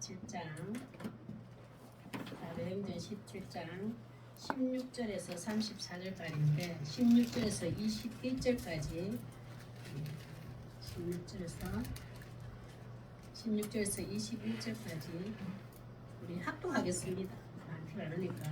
17장 사도행전 17장 16절에서 34절까지인데 16절에서 21절까지 16절에서 21절까지 우리 합독하겠습니다. 많지 않으니까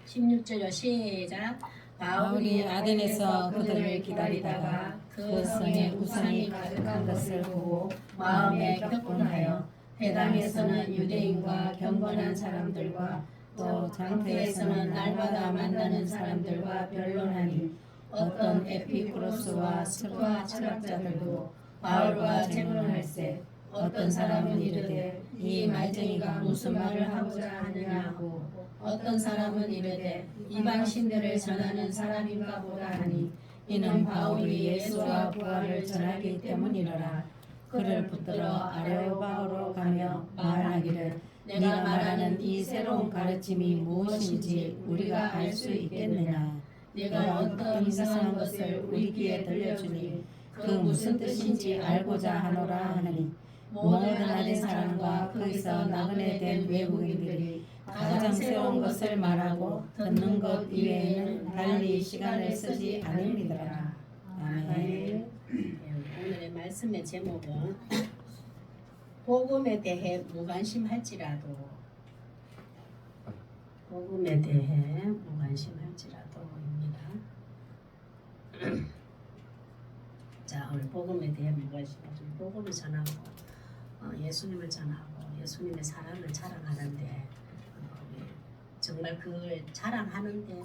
16절로 시작. 바울이 아덴에서 그들을 기다리다가 그 성에 우상이 가득한 것을 보고 마음에 격분하여 회당에서는 유대인과 경건한 사람들과 또 장터에서는 날마다 만나는 사람들과 변론하니 어떤 에피쿠로스와 스과 철학자들도 바울과 재론할세 어떤 사람은 이르되 이 말쟁이가 무슨 말을 하고자 하느냐 하고 어떤 사람은 이르되 이방신들을 전하는 사람인가 보다 하니 이는 바울이 예수와 부활을 전하기 때문이로라. 그를 붙들어 아레오바오로 가며 말하기를 네가 말하는 이 새로운 가르침이 무엇인지 우리가 알 수 있겠느냐. 네가 어떤 이상한 것을 우리 귀에 들려주니 그 무슨 뜻인지 알고자 하노라 하느니 모든 아덴 사람과 거기서 나그네 된 외국인들이 가장 새로운 것을 말하고 듣는 것 이외에는 달리 시간을 쓰지 않으니더라. 아멘. 오늘의 말씀의 제목은 복음에 대해 무관심할지라도 자, 오늘 복음에 대해 무관심하죠. 복음을 전하고 예수님을 전하고 예수님의 사랑을 자랑하는데 정말 그걸 자랑하는데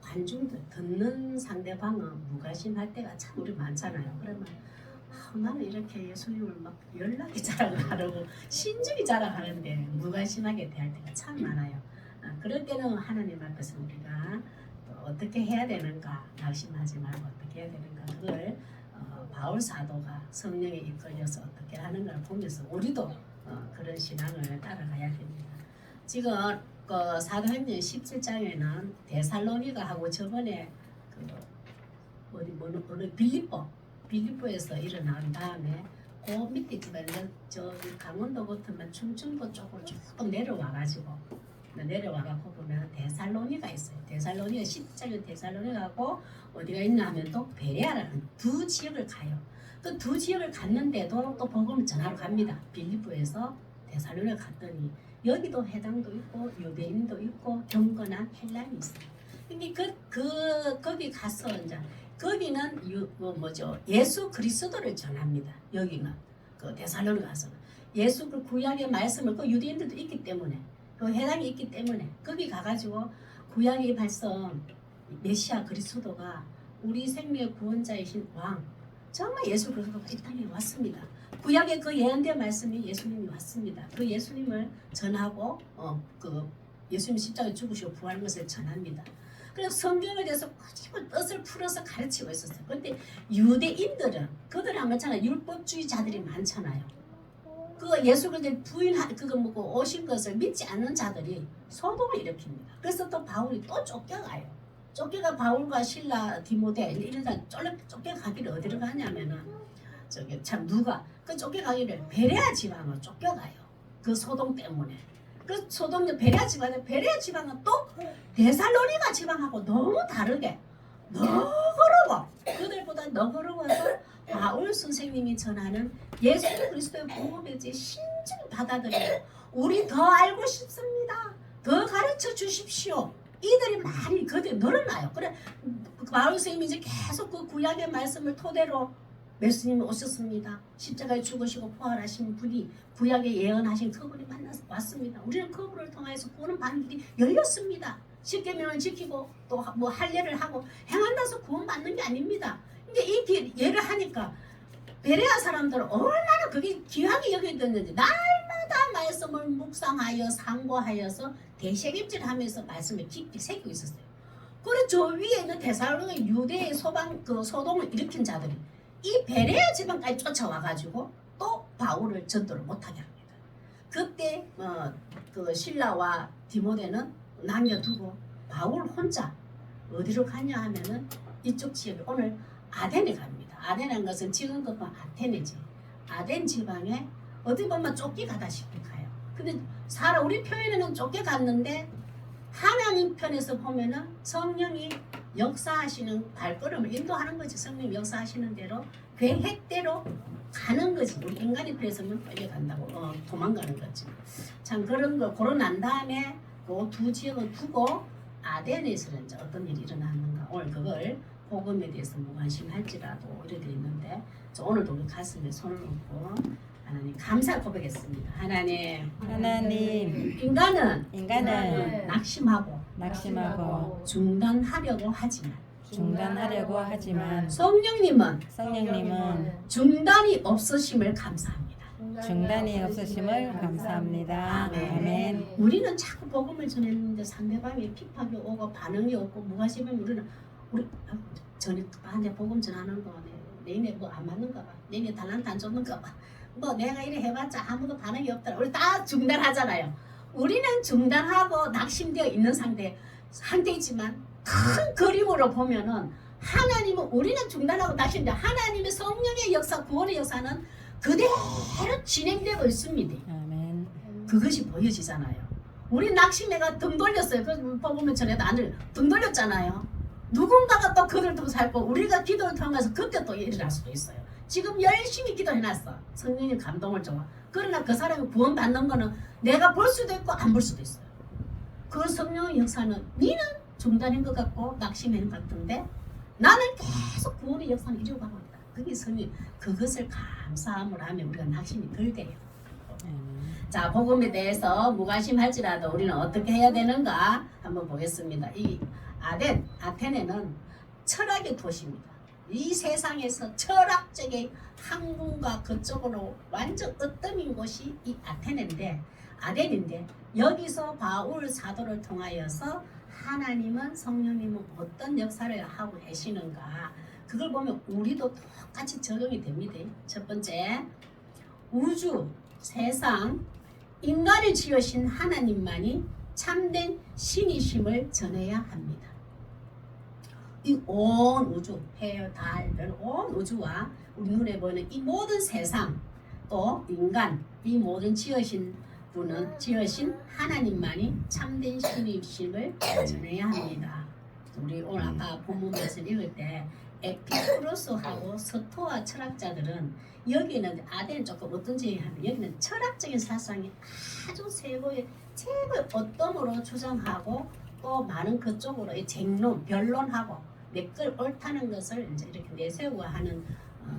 관중들 듣는 상대방은 무관심할 때가 참 우리 많잖아요. 그러면 나는 이렇게 예수님을 막 연락이 자랑하려고 신중히 자랑하는데 무관심하게 대할 때가 참 많아요. 그럴 때는 하나님 앞에서 우리가 또 어떻게 해야 되는가, 낙심하지 말고 어떻게 해야 되는가, 그걸 바울 사도가 성령에 이끌려서 어떻게 하는가를 보면서 우리도 그런 신앙을 따라가야 됩니다. 지금 그 사도행전 17장에는 데살로니가하고 저번에 어느 빌립보에서 일어난 다음에 그 밑에 저기 강원도 같으면 충청도 쪽으로 조금 내려와가지고 보면 데살로니가 있어요. 데살로니가 10장에 데살로니가고 어디가 있나 하면 또 베레아라는 두 지역을 가요. 그 두 지역을 갔는데도 또 복음을 전하러 갑니다. 빌립보에서 데살로니가 갔더니 여기도 해당도 있고 유대인도 있고 경건한 헬라인이 있어요. 근데 거기 가서 이제 거기는 예수 그리스도를 전합니다. 여기는 그 데살로니가 가서 예수 그 구약의 말씀을 그 유대인들도 있기 때문에 그 해당이 있기 때문에 거기 가가지고 구약의 발성 메시아 그리스도가 우리 생명의 구원자이신 왕 정말 예수 그리스도가 이 땅에 왔습니다. 구약의 그 예언된 말씀이 예수님이 왔습니다. 그 예수님을 전하고 그 예수님 십자가에 죽으시고 부활한 것을 전합니다. 그래서 성경에 대해서 꾸준히 뜻을 풀어서 가르치고 있었어요. 그런데 유대인들은 그들 안 그렇잖아요. 율법주의자들이 많잖아요. 그 예수 그리스도 오신 것을 믿지 않는 자들이 소동을 일으킵니다. 그래서 또 바울이 또 쫓겨가요. 쫓겨가 바울과 실라 디모데 이런 사람 쫓겨가기를 어디로 가냐면은 저기 참 누가 그 쫓겨가기를 베레아 지방으로 쫓겨가요. 그 소동 때문에. 그 소동 베레아 지방은 또 데살로니가 지방하고 너무 다르게 너그러워. 그들보다 너그러워서 바울 선생님이 전하는 예수 그리스도의 복음에 대해 신중히 받아들이고 우리 더 알고 싶습니다. 더 가르쳐 주십시오. 이들이 많이 그들 늘어나요. 그래 바울 선생님이 이제 계속 그 구약의 말씀을 토대로 예수님이 오셨습니다. 십자가에 죽으시고 부활하신 분이 구약에 예언하신 그분이 왔습니다. 우리는 그분을 통해서 구원을 받는 길이 열렸습니다. 십계명을 지키고 또 뭐 할례를 하고 행한다서 구원받는 게 아닙니다. 근데 이 예를 하니까 베레아 사람들은 얼마나 그게 귀하게 여겨졌는지 날마다 말씀을 묵상하여 상고하여서 대책임질하면서 말씀을 깊이 새기고 있었어요. 그리고 저 위에 있는 데살로니가 유대의 소동을 일으킨 자들이 이 베레아 지방까지 쫓아와가지고 또 바울을 전도를 못하게 합니다. 그때 그 실라와 디모데는 남겨두고 바울 혼자 어디로 가냐 하면은 이쪽 지역에 오늘 아덴에 갑니다. 아덴이라는 것은 지금 것과 아테네지. 아덴 지방에 어떻게 보면 쫓겨가다시피 가요. 근데 우리 표현에는 쫓겨갔는데 하나님 편에서 보면은 성령이 역사하시는 발걸음을 인도하는 거지. 성령이 역사하시는 대로 계획대로 가는 거지. 우리 인간의 편에서는 끌려간다고 도망가는 거지. 참 그런 거 고러 난 다음에 그 두 지역을 두고 아덴에서는 이제 어떤 일이 일어났는가 오늘 그걸 복음에 대해서 무관심할지라도 이렇게 있는데 오늘도 우리 가슴에 손을 얹고 하나님 감사 고백했습니다. 하나님 인간은 낙심하고 중단하려고 하지만 성령님은 중단이 없으심을 감사합니다. 아멘. 우리는 자꾸 복음을 전했는데 상대방이 핍박이 오고 반응이 없고 무관심하면 우리 전에 나한테 복음 전하는 거 내내 뭐 안 맞는가 봐. 내내 달란트 안 줬는가 봐. 뭐 내가 이래 해봤자 아무도 반응이 없더라. 우리 다 중단하잖아요. 우리는 중단하고 낙심되어 있는 상태이지만 큰 그림으로 보면은 하나님은 우리는 중단하고 낙심돼 하나님의 성령의 역사 구원의 역사는 그대로 진행되고 있습니다. 아멘. 그것이 보여지잖아요. 우리 낙심해가 등 돌렸어요. 그 보면 전에도 등 돌렸잖아요. 누군가가 또 그들 두고 살고 우리가 기도를 통해서 그때 또 일어날 수도 있어요. 지금 열심히 기도해놨어. 성령님 감동을 줘. 그러나 그 사람이 구원받는 거는 내가 볼 수도 있고 안 볼 수도 있어요. 그 성령의 역사는 니는 중단인 것 같고 낙심인 것 같은데 나는 계속 구원의 역사는 이루어 가고 있다. 그게 성령 그것을 감사함으로 하면 우리가 낙심이 덜 돼요. 자, 복음에 대해서 무관심할지라도 우리는 어떻게 해야 되는가 한번 보겠습니다. 이 아테네는 철학의 도시입니다. 이 세상에서 철학적인 학문과 그쪽으로 완전 으뜸인 곳이 이 아덴인데 여기서 바울 사도를 통하여서 하나님은 성령님은 어떤 역사를 하고 계시는가 그걸 보면 우리도 똑같이 적용이 됩니다. 첫 번째, 우주, 세상, 인간을 지으신 하나님만이 참된 신이심을 전해야 합니다. 이 온 우주, 해, 달, 별, 온 우주와 우리 눈에 보이는 이 모든 세상, 또 인간, 이 모든 지으신 하나님만이 참된 신이심을 전해야 합니다. 우리 오늘 아까 본문 말씀 읽을 때 에피쿠로스하고 스토아 철학자들은 여기는 아덴은 조금 어떤지 하면 여기는 철학적인 사상이 아주 최고의 어떤 주장하고 또 많은 그쪽으로 쟁론, 변론하고 맥을 옳다는 것을 이제 이렇게 내세우고 하는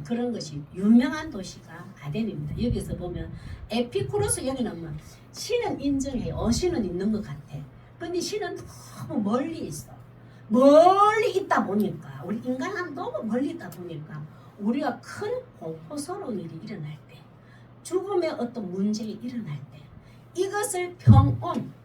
그런 것이 유명한 도시가 아덴입니다. 여기서 보면 에피쿠로스 여기는 뭐 신은 인정해요. 신은 있는 것 같아. 근데 신은 너무 멀리 있어. 멀리 있다 보니까 우리 인간은 너무 멀리 있다 보니까 우리가 큰 공포스러운 일이 일어날 때 죽음의 어떤 문제가 일어날 때 이것을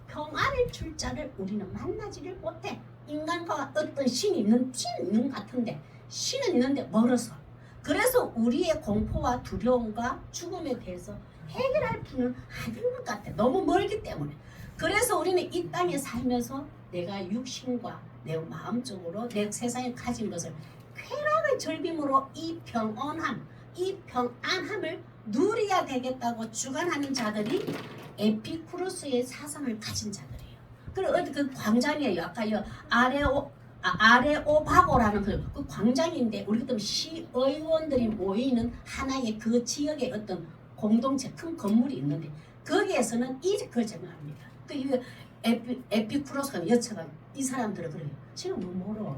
평안을 줄 자를 우리는 만나지를 못해. 인간과 어떤 신이 있는 것 같은데 신은 있는데 멀어서 그래서 우리의 공포와 두려움과 죽음에 대해서 해결할 분은 아닌 것 같아. 너무 멀기 때문에. 그래서 우리는 이 땅에 살면서 내가 육신과 내 마음적으로 내 세상에 가진 것을 쾌락의 즐김으로 이 평안함을 누려야 되겠다고 주관하는 자들이 에피쿠로스의 사상을 가진 자들이에요. 그리고 어디 그 광장이에요. 아까 아레오바고라는 그 광장인데 우리 같은 시의원들이 모이는 하나의 그 지역의 어떤 공동체 큰 건물이 있는데 거기에서는 그걸 제공합니다. 그 에피쿠로스가 여쭤가 이 사람들은 그래요. 지금 뭐 멀어.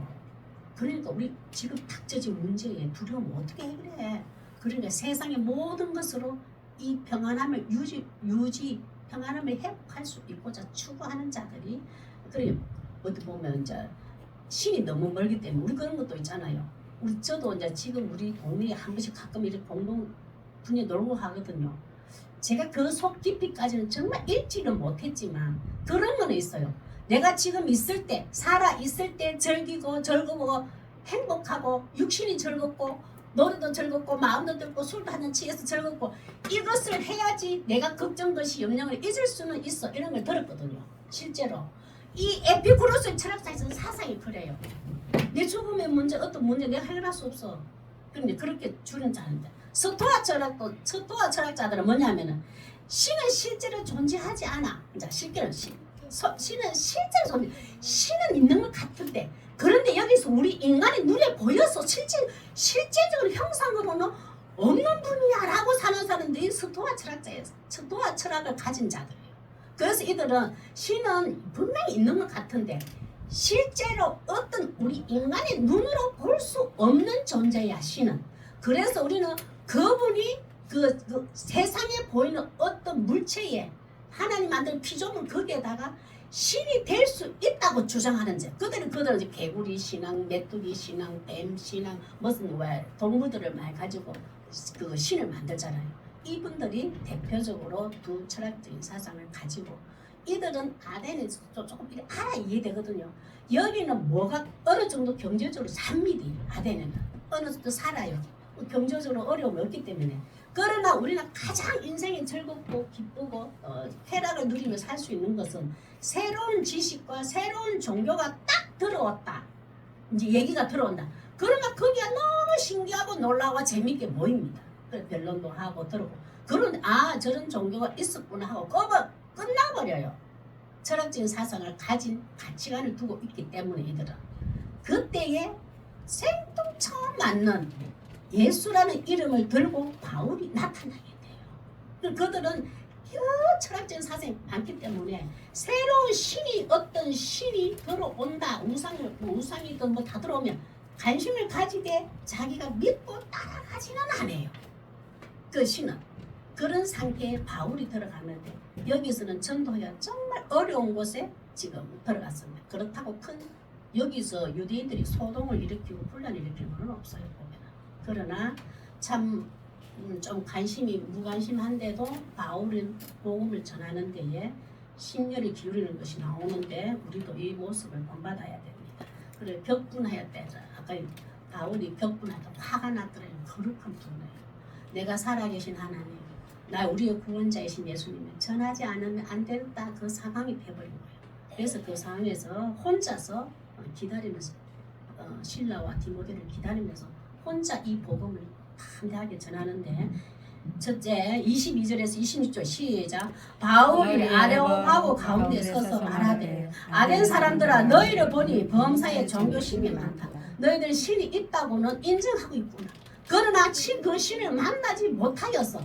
그러니까 우리 지금 닥쳐진 문제에 두려움 어떻게 해결해? 그러니까 세상의 모든 것으로 이 평안함을 평안함을 회복할 수 있고자 추구하는 자들이 그래요. 어떻게 보면 이제 신이 너무 멀기 때문에 우리 그런 것도 있잖아요. 저도 이제 지금 우리 동네에 한 번씩 가끔 이렇게 공동 분야 놀고 하거든요. 제가 그 속 깊이까지는 정말 읽지는 못했지만 그런 거는 있어요. 내가 지금 살아 있을 때 즐기고 행복하고 육신이 즐겁고 노래도 즐겁고 마음도 들고 술도 한잔 취해서 즐겁고 이것을 해야지 내가 걱정것이 염려을 잊을 수는 있어. 이런 걸 들었거든요. 실제로 이 에피쿠로스의 철학자에서는 사상이 그래요. 내 죽음의 문제 어떤 문제 내가 해결할 수 없어. 그런데 그렇게 주는 자인데 스토아 철학자들은 뭐냐면은 신은 실제로 존재하지 않아. 이제 신은 실제로 신은 있는 것 같은데 그런데 여기서 우리 인간의 눈에 보여서 실제적으로 형상으로는 없는 분이야라고 사는 사람들이 스토아 철학을 가진 자들이에요. 그래서 이들은 신은 분명히 있는 것 같은데 실제로 어떤 우리 인간의 눈으로 볼 수 없는 존재야 신은. 그래서 우리는 그분이 그 세상에 보이는 어떤 물체에 하나님 만든 피조물 거기에다가 신이 될 수 있다고 주장하는 자. 그들은 이제 개구리 신앙, 메뚜기 신앙, 뱀 신앙, 무슨 왜 동물들을 많이 가지고 그 신을 만들잖아요. 이분들이 대표적으로 두 철학적인 사상을 가지고 이들은 아덴에서 조금 알아 이해되거든요. 여기는 뭐가 어느 정도 경제적으로 삽니다. 아덴에는 어느 정도 살아요. 경제적으로 어려움이 없기 때문에. 그러나 우리가 가장 인생이 즐겁고 기쁘고 쾌락을 누리며 살 수 있는 것은 새로운 지식과 새로운 종교가 딱 들어왔다. 이제 얘기가 들어온다. 그러면 거기가 너무 신기하고 놀라워 재밌게 모입니다. 그래서 변론도 하고 들어오고. 그런 저런 종교가 있었구나 하고 끝나버려요. 철학적인 사상을 가진 가치관을 두고 있기 때문에 이들은 그때에 생뚱처음 맞는 예수라는 이름을 들고 바울이 나타나게 돼요. 그들은 철학적인 사상이 많기 때문에 새로운 신이 어떤 신이 들어온다 우상이든 뭐 다 들어오면 관심을 가지게 자기가 믿고 따라가지는 않아요. 그 신은 그런 상태에 바울이 들어갔는데 여기서는 전도가 정말 어려운 곳에 지금 들어갔습니다. 그렇다고 여기서 유대인들이 소동을 일으키고 분란을 일으키는 건 없어요. 보면. 그러나 참 좀 관심이 무관심한데도 바울은 복음을 전하는 데에 심려를 기울이는 것이 나오는데 우리도 이 모습을 본받아야 됩니다. 그래 격분하였다. 아까 바울이 격분하다 화가 났더라는 거룩한 분이에요. 내가 살아계신 하나님 우리의 구원자이신 예수님을 전하지 않으면 안 된다. 그 상황이 돼버린 거예요. 그래서 그 상황에서 혼자서 기다리면서 신라와 디모데를 기다리면서 혼자 이 복음을 담대하게 전하는데 첫째 22절에서 26절 시작. 바울이 아레오파고 가운데 서서 말하되 아덴 사람들아 너희를 보니 범사에 종교심이 많다. 너희들 신이 있다고는 인정하고 있구나. 그러나 그 신을 만나지 못하였어.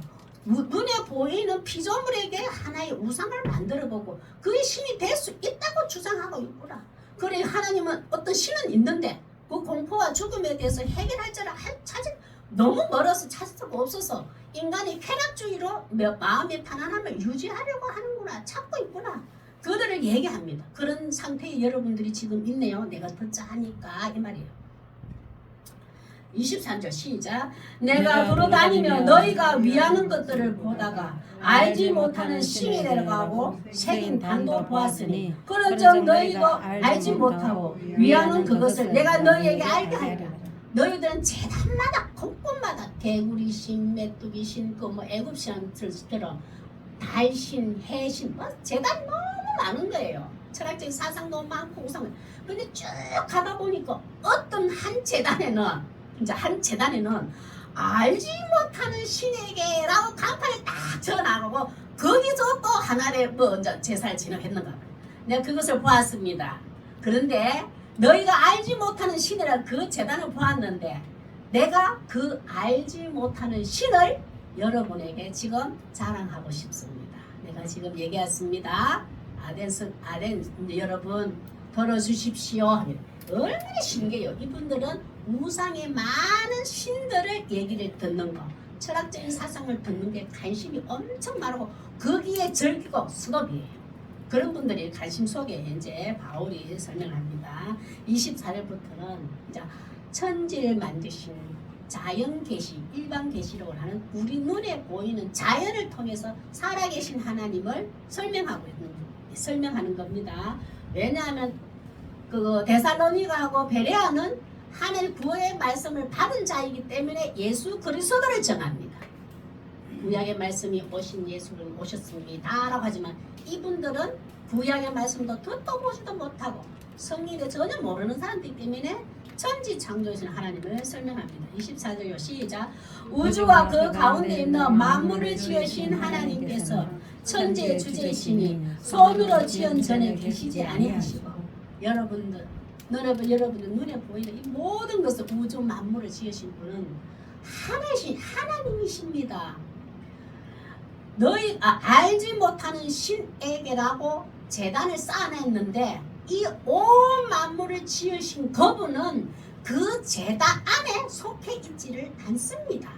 눈에 보이는 피조물에게 하나의 우상을 만들어보고 그의 신이 될 수 있다고 주장하고 있구나. 그래 하나님은 어떤 신은 있는데 그 공포와 죽음에 대해서 해결할 자를 너무 멀어서 찾을 수가 없어서 인간이 쾌락주의로 마음의 편안함을 유지하려고 하는구나. 찾고 있구나. 그들을 얘기합니다. 그런 상태에 여러분들이 지금 있네요. 내가 듣자 하니까 이 말이에요. 23절 시작. 내가 돌아다니며 너희가 위하는 것들을 보다가 알지 못하는 신이 내려가고 새긴 단도 보았으니 그런즉 너희가 알지 못하고 위하는 그것을 내가 너희에게 알게 하리라. 너희들은 제단마다 곳곳마다 개구리신, 메뚜기신, 애굽신처럼 달신, 해신, 제단 너무 많은 거예요. 철학적인 사상도 많고 우상은. 근데 쭉 가다 보니까 어떤 한 재단에는 알지 못하는 신에게라고 간판을 딱 적어나가고 거기서 또 하나의 제사를 진행했는가. 내가 그것을 보았습니다. 그런데 너희가 알지 못하는 신이라 그 재단을 보았는데 내가 그 알지 못하는 신을 여러분에게 지금 자랑하고 싶습니다. 내가 지금 얘기했습니다. 아덴 여러분 들어주십시오. 얼마나 신기해요. 이분들은 우상의 많은 신들을 얘기를 듣는 거, 철학적인 사상을 듣는 게 관심이 엄청 많고 거기에 즐기고 수업이에요. 그런 분들이 관심 속에 이제 바울이 설명합니다. 24절부터는 이제 천지를 만드신 자연 계시, 일반 계시록을 하는 우리 눈에 보이는 자연을 통해서 살아계신 하나님을 설명하는 겁니다. 왜냐하면 그 데살로니가하고 베레아는 하나님 구원의 말씀을 받은 자이기 때문에 예수 그리스도를 정합니다. 구약의 말씀이 오신 예수는 오셨습니다 라고 하지만 이분들은 구약의 말씀도 듣도 보지도 못하고 성경에 전혀 모르는 사람들이기 때문에 천지창조하신 하나님을 설명합니다. 24절요 시작. 우주와 그 가운데 있는 만물을 지으신 하나님께서 천지의 주제이시니 손으로 지은 전에 계시지 아니하시고 여러분들 눈에 보이는 이 모든 것을 우주 만물을 지으신 분은 하나님이십니다. 너희 알지 못하는 신에게라고 제단을 쌓아냈는데 이 온 만물을 지으신 그분은 그 제단 안에 속해 있지를 않습니다.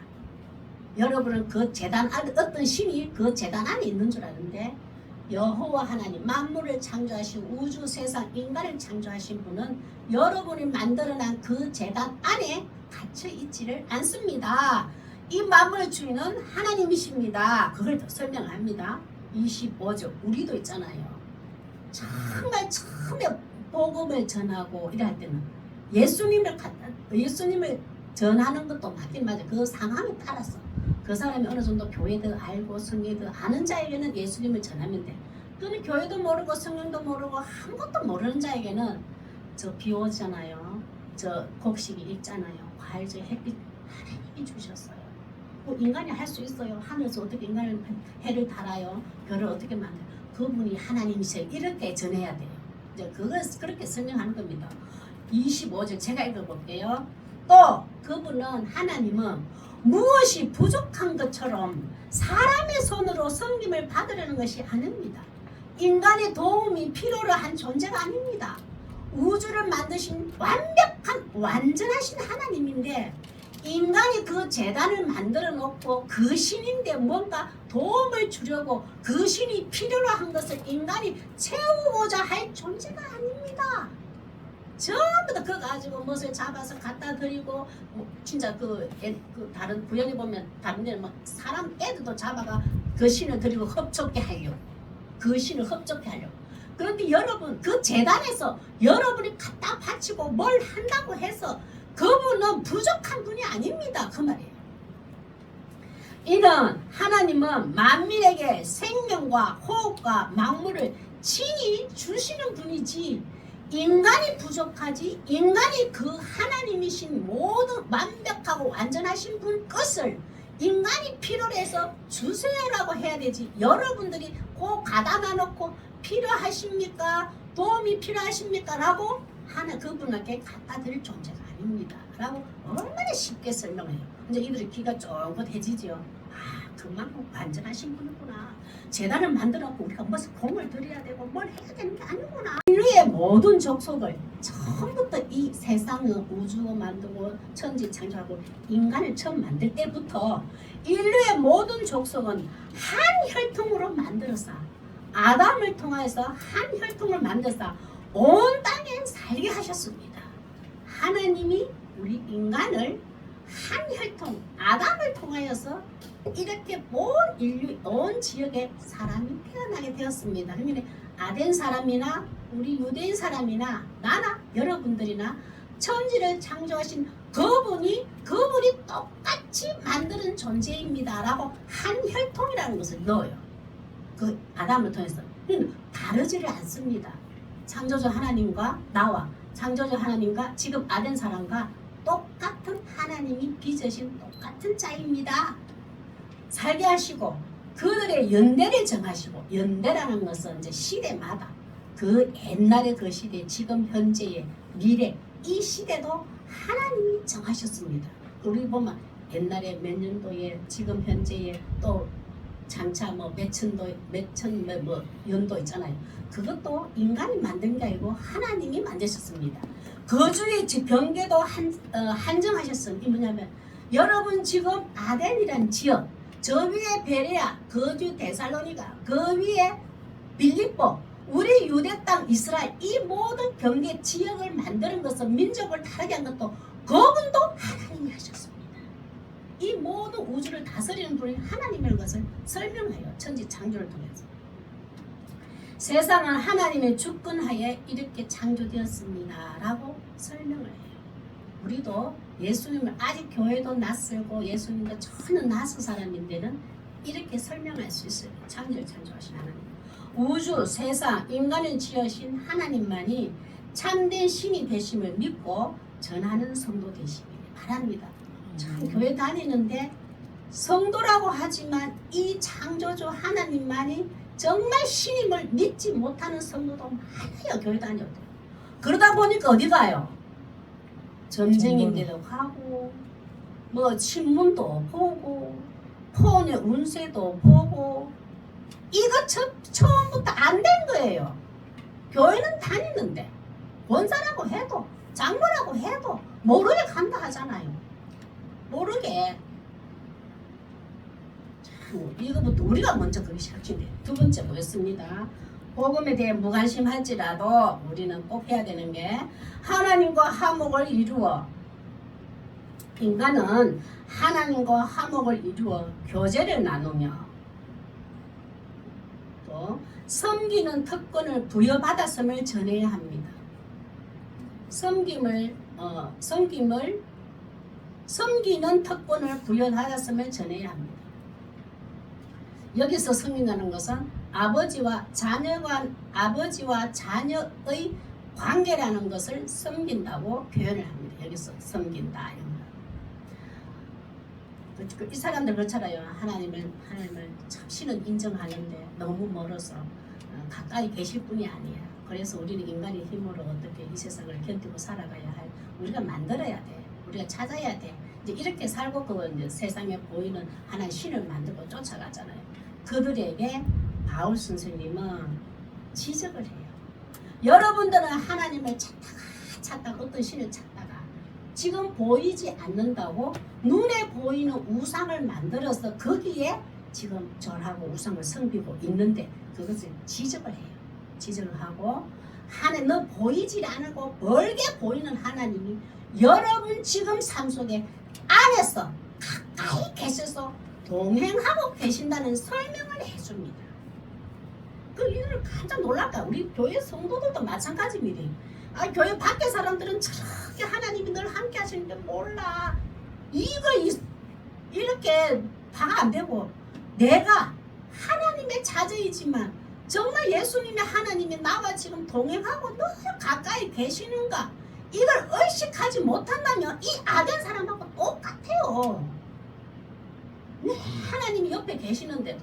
여러분은 그 제단 안에 어떤 신이 그 제단 안에 있는 줄 아는데 여호와 하나님 만물을 창조하신 우주 세상 인간을 창조하신 분은 여러분이 만들어낸 그 제단 안에 갇혀 있지를 않습니다. 이 만물의 주인은 하나님이십니다. 그걸 더 설명합니다. 25절 우리도 있잖아요. 정말 처음에 복음을 전하고 이럴 때는 예수님을 전하는 것도 맞긴 맞아요. 그 상황에 따라서 그 사람이 어느 정도 교회도 알고 성경도 아는 자에게는 예수님을 전하면 돼. 또는 교회도 모르고 성경도 모르고 아무것도 모르는 자에게는 저 비 오잖아요. 저 곡식이 익잖아요. 과일저 햇빛 하나님이 주셨어요. 뭐 인간이 할 수 있어요. 하늘에서 어떻게 인간을 해를 달아요. 별을 어떻게 만들어요. 그분이 하나님이세요. 이렇게 전해야 돼요. 이제 그걸 그렇게 설명하는 겁니다. 25절 제가 읽어볼게요. 또 그분은 하나님은 무엇이 부족한 것처럼 사람의 손으로 섬김을 받으려는 것이 아닙니다. 인간의 도움이 필요로 한 존재가 아닙니다. 우주를 만드신 완전하신 하나님인데 인간이 그 재단을 만들어 놓고 그 신인데 뭔가 도움을 주려고 그 신이 필요로 한 것을 인간이 채우고자 할 존재가 아닙니다. 전부 다 그거 가지고 무엇을 잡아서 갖다 드리고 진짜 그 다른 구역에 보면 다른 데는 막 사람 애들도 잡아가 그 신을 드리고 흡족해 하려고 그 신을 흡족해 하려고. 그런데 여러분 그 재단에서 여러분이 갖다 바치고 뭘 한다고 해서 그분은 부족한 분이 아닙니다. 그 말이에요. 이는 하나님은 만민에게 생명과 호흡과 만물을 친히 주시는 분이지 인간이 부족하지 인간이 그 하나님이신 모든 완벽하고 완전하신 분 것을 인간이 필요로 해서 주세요라고 해야 되지 여러분들이 꼭 가다 놔놓고 필요하십니까? 도움이 필요하십니까? 라고 하나 그분에게 갖다 드릴 존재가 아닙니다. 라고 얼마나 쉽게 설명해요. 이제 이들이 귀가 쫑긋해지죠. 그만큼 완전하신 분이구나. 재단을 만들어갖고 우리가 무슨 공을 들여야 되고 뭘 해야 되는 게 아니구나. 인류의 모든 족속을 처음부터 이 세상을 우주を만들고 천지 창조하고 인간을 처음 만들 때부터 인류의 모든 족속은 한 혈통으로 만들어서 아담을 통해서 한 혈통을 만들어서 온 땅에 살게 하셨습니다. 하나님이 우리 인간을 한 혈통 아담을 통하여서 이렇게 온 인류 온 지역에 사람이 태어나게 되었습니다. 그러면 아덴 사람이나 우리 유대인 사람이나 나나 여러분들이나 천지를 창조하신 그분이 똑같이 만드는 존재입니다라고 한 혈통이라는 것을 넣어요. 그 아담을 통해서 다르지를 않습니다. 창조주 하나님과 나와 창조주 하나님과 지금 아덴 사람과 똑같은 하나님이 빚으신 똑같은 자입니다. 살게 하시고 그들의 연대를 정하시고 연대라는 것은 이제 시대마다 그 옛날의 그 시대 지금 현재의 미래 이 시대도 하나님이 정하셨습니다. 우리 보면 옛날에 몇 년도에 지금 현재에 또 장차 뭐 몇천 연도 있잖아요. 그것도 인간이 만든 게 아니고 하나님이 만드셨습니다. 거주의 경계도 한정하셨습니다. 이 뭐냐면 여러분 지금 아덴이란 지역 저 위에 베레아 거주 데살로니가 그 위에 빌립보 우리 유대 땅 이스라엘 이 모든 경계 지역을 만드는 것은 민족을 다르게 한 것도 그분도 하나님이 하셨습니다. 이 모든 우주를 다스리는 분이 하나님이라는 것을 설명해요. 천지 창조를 통해서. 세상은 하나님의 주권하에 이렇게 창조되었습니다. 라고 설명을 해요. 우리도 예수님을 아직 교회도 낯설고 예수님과 전혀 낯선 사람인데는 이렇게 설명할 수 있어요. 창조를 창조하신 하나님. 우주, 세상, 인간을 지으신 하나님만이 참된 신이 되심을 믿고 전하는 성도 되시길 바랍니다. 참 교회 다니는데 성도라고 하지만 이 창조주 하나님만이 정말 신임을 믿지 못하는 성도도 많아요. 교회 다녀도. 그러다 보니까 어디 가요? 점쟁인데도 가고 뭐 신문도 보고 폰의 운세도 보고 이거 처음부터 안 된 거예요. 교회는 다니는데 권사라고 해도 장로라고 해도 모르게 간다 하잖아요. 모르게. 이거부터 우리가 먼저 그게 시작인데 두 번째 뭐였습니다? 복음에 대해 무관심할지라도 우리는 꼭 해야 되는 게 하나님과 화목을 이루어 인간은 하나님과 화목을 이루어 교제를 나누며 또 섬기는 특권을 부여받았음을 전해야 합니다. 섬기는 특권을 부여받았음을 전해야 합니다. 여기서 섬긴다는 것은 아버지와 자녀의 관계라는 것을 섬긴다고 표현을 합니다. 여기서 섬긴다. 이 사람들 그렇잖아요. 하나님을 참 신은 인정하는데 너무 멀어서 가까이 계실 분이 아니에요. 그래서 우리는 인간의 힘으로 어떻게 이 세상을 견디고 살아가야 할 우리가 만들어야 돼. 우리가 찾아야 돼. 이제 이렇게 살고 이제 세상에 보이는 하나의 신을 만들고 쫓아가잖아요. 그들에게 바울 선생님은 지적을 해요. 여러분들은 하나님을 찾다가 어떤 신을 찾다가 지금 보이지 않는다고 눈에 보이는 우상을 만들어서 거기에 지금 절하고 우상을 섬기고 있는데 그것을 지적을 해요. 지적을 하고 하나님 너 보이지 않고 멀게 보이는 하나님이 여러분 지금 삶 속에 안에서 가까이 계셔서 동행하고 계신다는 설명을 해줍니다. 이걸 깜짝 놀랄까? 우리 교회 성도들도 마찬가지입니다. 교회 밖에 사람들은 저렇게 하나님이 늘 함께 하시는데 몰라. 이걸 이렇게 다 안 되고 내가 하나님의 자제이지만 정말 예수님의 하나님이 나와 지금 동행하고 늘 가까이 계시는가? 이걸 의식하지 못한다면 이 악한 사람하고 똑같아요. 하나님이 옆에 계시는데도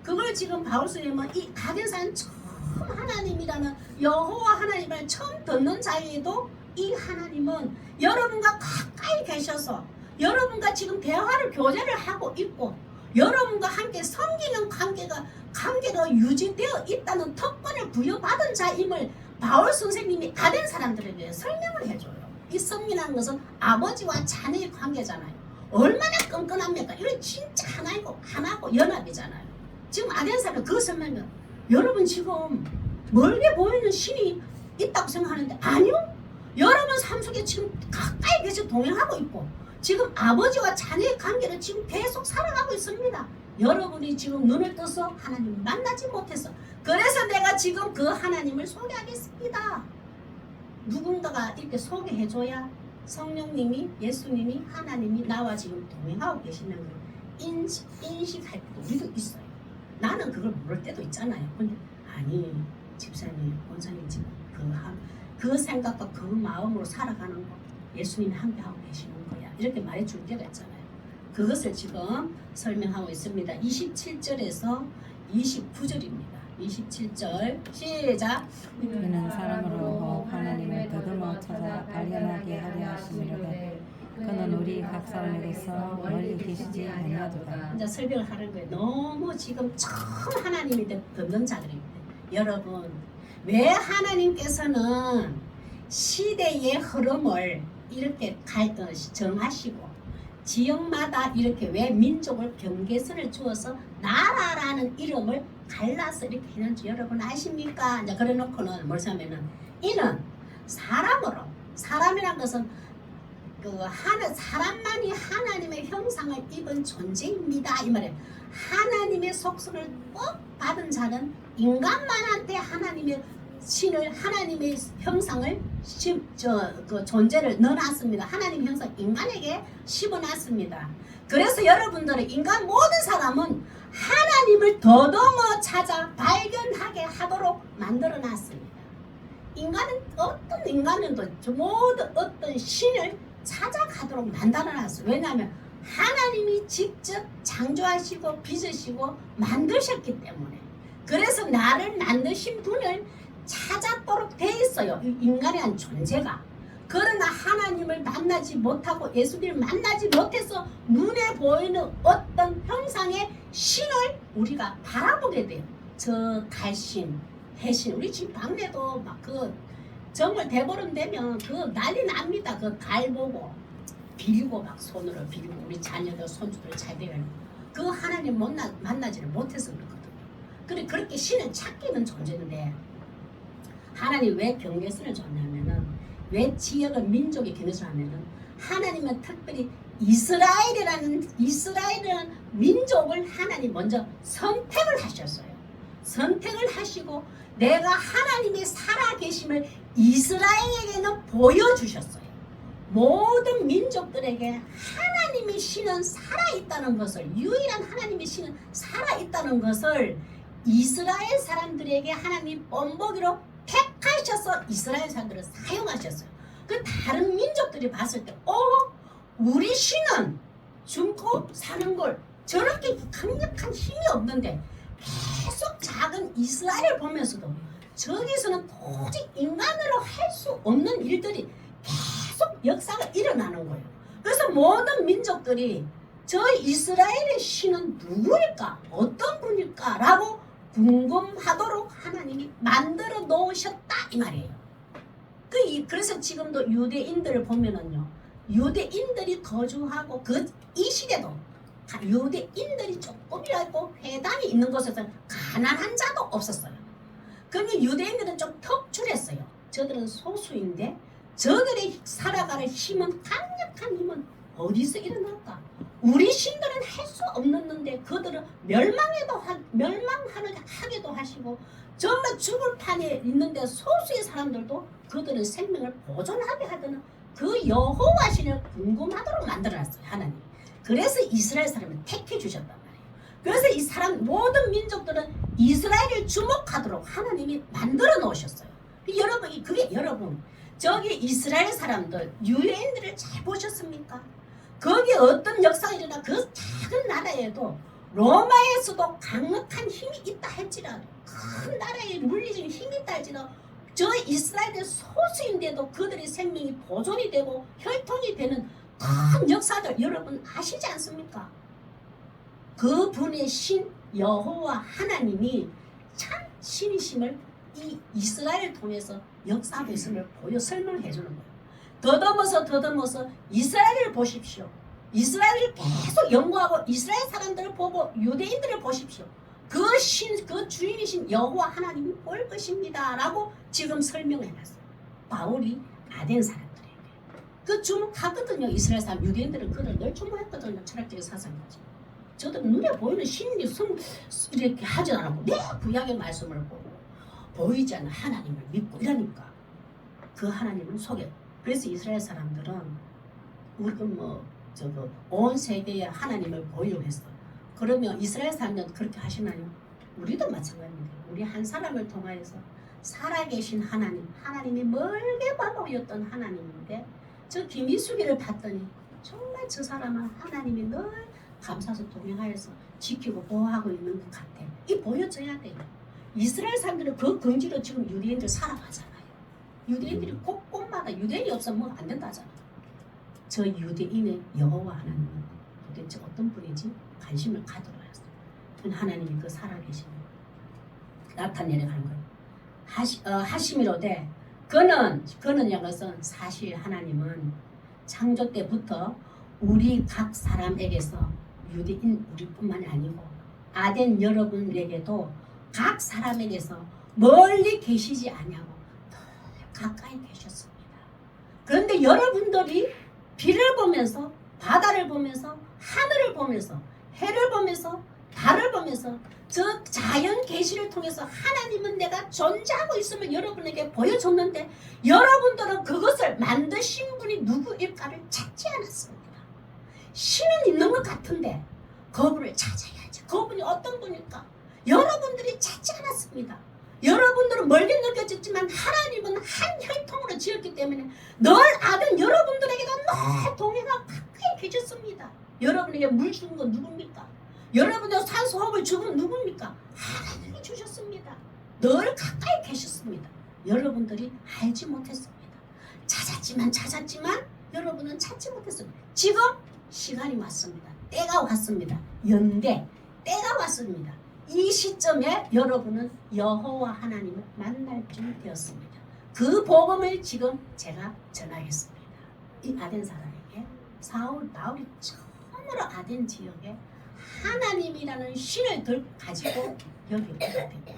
그걸 지금 바울 스님은 이 악한 사람 처음 하나님이라는 여호와 하나님을 처음 듣는 자에도 이 하나님은 여러분과 가까이 계셔서 여러분과 지금 대화를 교제를 하고 있고 여러분과 함께 섬기는 관계가 유지되어 있다는 특권을 부여받은 자임을 바울 선생님이 다른 사람들에게 설명을 해줘요. 이 섬기라는 것은 아버지와 자녀의 관계잖아요. 얼마나 끈끈합니까? 이거 진짜 하나고 연합이잖아요. 지금 아덴 사람은 그 설명은 여러분 지금 멀게 보이는 신이 있다고 생각하는데 아니요. 여러분 삶 속에 지금 가까이 계셔 동행하고 있고 지금 아버지와 자녀의 관계를 지금 계속 살아가고 있습니다. 여러분이 지금 눈을 떠서 하나님을 만나지 못해서 그래서 내가 지금 그 하나님을 소개하겠습니다. 누군가가 이렇게 소개해줘야 성령님이 예수님이 하나님이 나와 지금 동행하고 계시는 걸 인식할 때도 우리도 있어요. 나는 그걸 모를 때도 있잖아요. 근데 아니 집사님 원사님 지금 그 생각과 그 마음으로 살아가는 거 예수님이 함께하고 계시는 거야. 이렇게 말해줄 때가 있잖아요. 그것을 지금 설명하고 있습니다. 27절에서 29절입니다. 27절 시작. 그는 사람으로 하나님을 더듬어 찾아 발견하게 하려 하심이로되 그는 우리 각 사람에게서 멀리 계시지 아니하도다. 이제 설명을 하는 거예요. 너무 지금 처음 하나님이 듣는 자들입니다. 여러분 왜 하나님께서는 시대의 흐름을 이렇게 정하시고 지역마다 이렇게 왜 민족을 경계선을 주어서 나라라는 이름을 갈라서 이렇게 했는지 여러분 아십니까? 이제 그래 놓고는 뭐냐면은 이는 사람이란 것은 사람만이 하나님의 형상을 입은 존재입니다. 이 말이에요. 하나님의 속성을 꼭 받은 자는 인간만한테 하나님의 형상을 존재를 넣어놨습니다. 하나님 형상 인간에게 씹어놨습니다. 그래서 여러분들은 인간 모든 사람은 하나님을 더더머 찾아 발견하게 하도록 만들어 놨습니다. 어떤 인간은도 모두 어떤 신을 찾아가도록 만들어 놨어요. 왜냐하면 하나님이 직접 창조하시고 빚으시고 만드셨기 때문에. 그래서 나를 만드신 분을 찾아도록 돼 있어요. 인간의 한 존재가. 그러나 하나님을 만나지 못하고 예수님을 만나지 못해서 눈에 보이는 어떤 형상의 신을 우리가 바라보게 돼요. 저 달신, 해신, 우리 집 방내도 막 그 정월 대보름 되면 그 난리 납니다. 그 달 보고 빌고 막 손으로 빌고 우리 자녀들 손주들 잘 되면 그 하나님 만나지를 못해서 그렇거든요. 그래 그렇게 신을 찾기는 존재인데 하나님 왜 경계선을 줬냐면은 왜 지역을 민족의 경계선을 하면은 하나님은 특별히 이스라엘이라는 민족을 하나님 먼저 선택을 하셨어요. 선택을 하시고 내가 하나님의 살아계심을 이스라엘에게는 보여주셨어요. 모든 민족들에게 하나님의 신은 살아있다는 것을, 유일한 하나님의 신은 살아있다는 것을 이스라엘 사람들에게 하나님이 뻔보기로 택하셔서 이스라엘 사람들을 사용하셨어요. 그 다른 민족들이 봤을 때 우리 신은 죽고 사는 걸 저렇게 강력한 힘이 없는데 계속 작은 이스라엘을 보면서도 저기서는 도저히 인간으로 할 수 없는 일들이 계속 역사가 일어나는 거예요. 그래서 모든 민족들이 저 이스라엘의 신은 누구일까? 어떤 분일까? 라고 궁금하도록 하나님이 만들어 놓으셨다 이 말이에요. 그래서 지금도 유대인들을 보면은요, 유대인들이 거주하고 이 시대도 유대인들이 조금이라도 회당이 있는 곳에서는 가난한 자도 없었어요. 그러면 유대인들은 좀 특출했어요. 저들은 소수인데 저들이 살아가는 힘은, 강력한 힘은 어디서 일어날까? 우리 신들은 할 수 없는데 그들은 멸망하게도 하시고 정말 죽을 판에 있는데 소수의 사람들도 그들은 생명을 보존하게 하던 그 여호와 신을 궁금하도록 만들어놨어요. 하나님. 그래서 이스라엘 사람을 택해 주셨단 말이에요. 그래서 이 사람 모든 민족들은 이스라엘을 주목하도록 하나님이 만들어 놓으셨어요. 여러분 저기 이스라엘 사람들 유대인들을 잘 보셨습니까? 거기에 어떤 역사가 일어나 그 작은 나라에도 로마에서도 강력한 힘이 있다 할지라도 큰 나라에 물리적인 힘이 있다 할지라도 저 이스라엘의 소수인데도 그들의 생명이 보존이 되고 혈통이 되는 큰 역사들 여러분 아시지 않습니까? 그분의 신 여호와 하나님이 참 신이심을 이 이스라엘을 통해서 역사하고 있음을 설명해 주는 거예요. 더듬어서 이스라엘을 보십시오. 이스라엘을 계속 연구하고 이스라엘 사람들을 보고 유대인들을 보십시오. 그 주인이신 여호와 하나님이 볼 것입니다 라고 지금 설명해 놨어요. 바울이 아덴 사람들에게 그 주목하거든요. 이스라엘 사람 유대인들은 그를 늘 주목했거든요. 철학적인 사상까지. 저들은 눈에 보이는 신이 이렇게 하지 않았고 내 구약의 말씀을 보고 보이지 않는 하나님을 믿고 이러니까 그 하나님을 속여. 그래서 이스라엘 사람들은 우리가 온 세계에 하나님을 보이려고 했어. 그러면 이스라엘 사람들은 그렇게 하시나요? 우리도 마찬가지입니다. 우리 한 사람을 통하여서 살아계신 하나님이 멀게 바라보였던 하나님인데 저 김희숙이를 봤더니 정말 저 사람은 하나님이 늘 감사서 동행하여서 지키고 보호하고 있는 것 같아. 이 보여져야 돼요. 이스라엘 사람들은 그 긍지로 지금 유대인들 살아가잖아요. 유대인들이 곳곳마다 유대인이 없으면 뭐 안 된다잖아. 저 유대인의 여호와 하나님은 도대체 어떤 분인지 관심을 가도록 했어요. 하나님이 그 살아계심을 나타내려가는 거예요. 하시미로되 그는 이것은 사실 하나님은 창조 때부터 우리 각 사람에게서 유대인 우리뿐만이 아니고 아덴 여러분에게도 각 사람에게서 멀리 계시지 아니하고 가까이 계셨습니다. 그런데 여러분들이 비를 보면서 바다를 보면서 하늘을 보면서 해를 보면서 달을 보면서 저 자연 계시를 통해서 하나님은 내가 존재하고 있음을 여러분에게 보여줬는데 여러분들은 그것을 만드신 분이 누구일까를 찾지 않았습니다. 신은 있는 것 같은데 그분을 찾아야 찾지. 그분이 어떤 분일까? 여러분들이 찾지 않았습니다. 여러분들은 멀게 느껴졌지만 하나님은 한 혈통으로 지었기 때문에 늘 아는 여러분들에게도 늘 동해가 가까이 계셨습니다. 여러분에게 물 주는 건 누굽니까? 여러분의 산소 호흡을 주는 건 누굽니까? 하나님이 주셨습니다. 늘 가까이 계셨습니다. 여러분들이 알지 못했습니다. 찾았지만 여러분은 찾지 못했습니다. 지금 시간이 왔습니다. 때가 왔습니다. 때가 왔습니다. 이 시점에 여러분은 여호와 하나님을 만날 줄 되었습니다. 그 복음을 지금 제가 전하겠습니다. 이 아덴 사람에게 바울이 처음으로 아덴 지역에 하나님이라는 신을 가지고 여기 오게 됩니다.